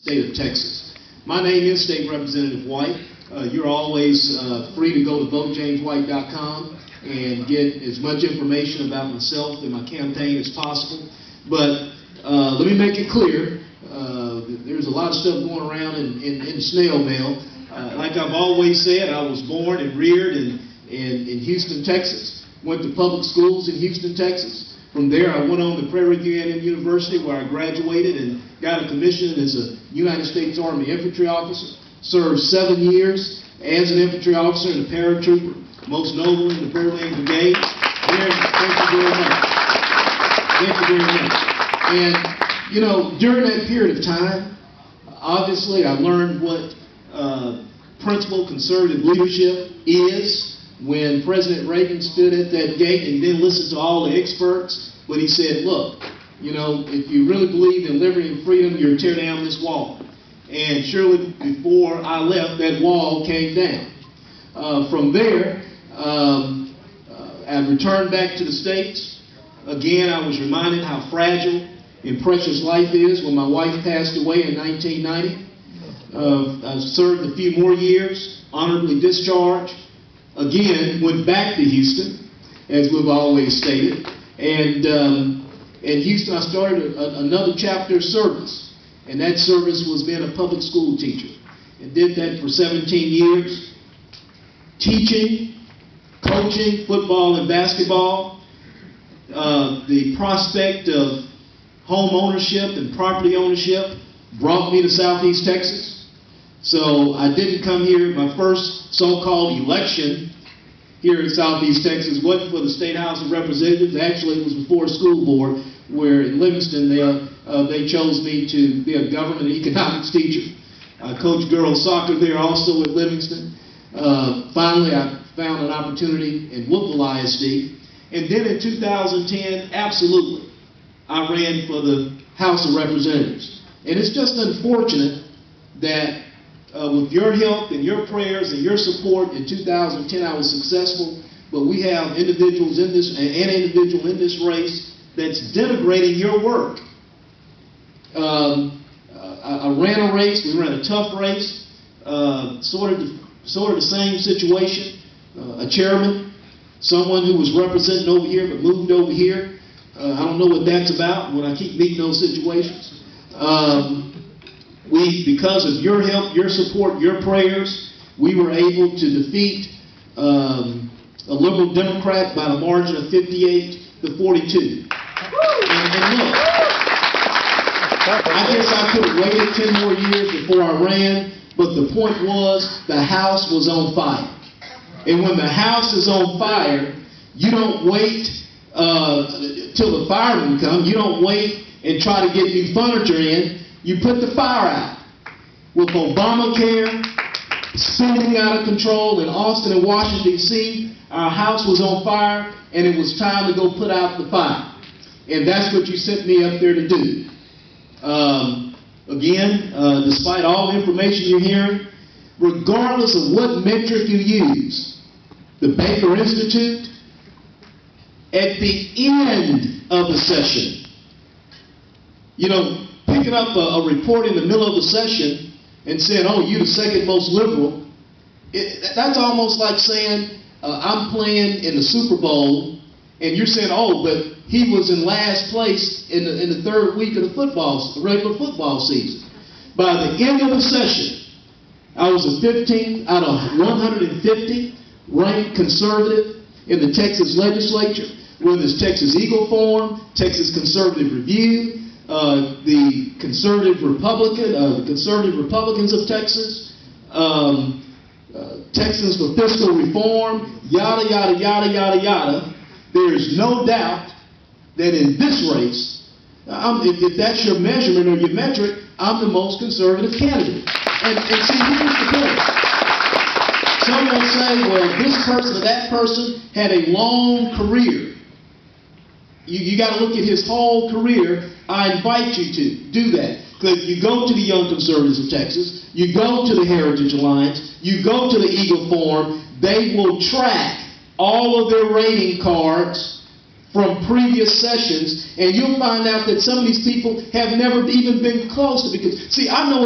state of Texas. My name is State Representative White. You're always free to go to votejameswhite.com and get as much information about myself and my campaign as possible. But let me make it clear, there's a lot of stuff going around in snail mail. Like I've always said, I was born and reared in Houston, Texas. Went to public schools in Houston, Texas. From there, I went on to Prairie View A&M University, where I graduated and got a commission as a United States Army infantry officer. Served 7 years as an infantry officer and a paratrooper, most noble in the Fairland Brigade. Thank you very much. Thank you very much. And, you know, during that period of time, obviously I learned what principled conservative leadership is. When President Reagan stood at that gate and didn't listen to all the experts, but he said, look, you know, if you really believe in liberty and freedom, you'll tear down this wall. And surely before I left, that wall came down. From there, I returned back to the States. Again, I was reminded how fragile and precious life is when my wife passed away in 1990. I served a few more years, honorably discharged. Again, went back to Houston, as we've always stated. And in Houston, I started another chapter of service. And that service was being a public school teacher. And did that for 17 years. Teaching, coaching, football and basketball. The prospect of home ownership and property ownership brought me to Southeast Texas. So I didn't come here. My first so-called election here in Southeast Texas wasn't for the State House of Representatives. Actually, it was before a school board where in Livingston they chose me to be a government and economics teacher. I coached girls soccer there also at Livingston. Finally, I found an opportunity in Woodville ISD. And then in 2010, absolutely, I ran for the House of Representatives. And it's just unfortunate that with your help and your prayers and your support in 2010, I was successful. But we have individuals in this, an individual in this race that's denigrating your work. I ran a race. We ran a tough race. Sort of the same situation. A chairman, someone who was representing over here but moved over here. I don't know what that's about when I keep meeting those situations. Because of your help, your support, your prayers, we were able to defeat a liberal Democrat by a margin of 58 to 42. And look, I guess I could have waited 10 more years before I ran, but the point was the house was on fire. And when the house is on fire, you don't wait till the firemen come. You don't wait and try to get new furniture in. You put the fire out. With Obamacare spending out of control in Austin and Washington, D.C., our house was on fire, and it was time to go put out the fire. And that's what you sent me up there to do. Again, despite all the information you're hearing, regardless of what metric you use, the Baker Institute, at the end of the session, you know, picking up a report in the middle of the session and saying, oh, you're the second most liberal, that's almost like saying, I'm playing in the Super Bowl, and you're saying, oh, but he was in last place in the third week of the regular football season. By the end of the session, I was the 15th out of 150 ranked conservative in the Texas legislature, whether it's Texas Eagle Forum, Texas Conservative Review, the Conservative Republicans of Texas, Texans for Fiscal Reform, yada, yada, yada, yada, yada. There is no doubt that in this race, if that's your measurement or your metric, I'm the most conservative candidate. And see, here's the point. Some will say, well, this person or that person had a long career. You got to look at his whole career. I invite you to do that. Because you go to the Young Conservatives of Texas, you go to the Heritage Alliance, you go to the Eagle Forum, they will track all of their rating cards from previous sessions, and you'll find out that some of these people have never even been close to, because, see, I know